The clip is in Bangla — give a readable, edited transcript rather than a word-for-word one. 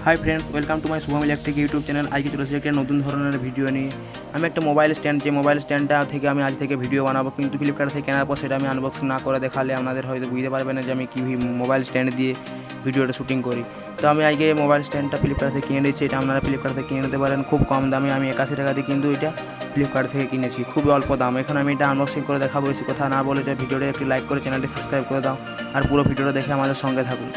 High friends welcome to my Shubham electric YouTube channel. आज के चले एक नतून धरनेर भिडियो नहीं हमें एक मोबाइल स्टैंड मोबाइल स्टैंडटा থেকে আমি আজ থেকে ভিডিও বানাবো, কিন্তু ফ্লিপকার্ট থেকে কেনার পর সেটা আমি আনবক্সিং না করে দেখালে আপনাদের হয়তো বুঝতে পারবেন না যে আমি কী মোবাইল স্ট্যান্ড দিয়ে ভিডিওটা শুটিং করি। তো আমি আজকে মোবাইল স্ট্যান্ডটা ফ্লিপকার্ট থেকে কিনে নিয়েছি। এটা আপনারা ফ্লিপকার্ট থেকে কিনে নিতে পারেন খুব কম দামে। আমি 81 টাকা দিয়ে কিন্তু এটা ফ্লিপকার্ট থেকে কিনেছি, খুবই অল্প দাম। এখন আমি এটা আনবক্সিং করে দেখাবো। বেশি কথা না বলে যে ভিডিওটা একটি লাইক করে চ্যানেলটি সাবস্ক্রাইব করে দাও আর পুরো ভিডিওটা দেখে আমাদের সঙ্গে থাকুন।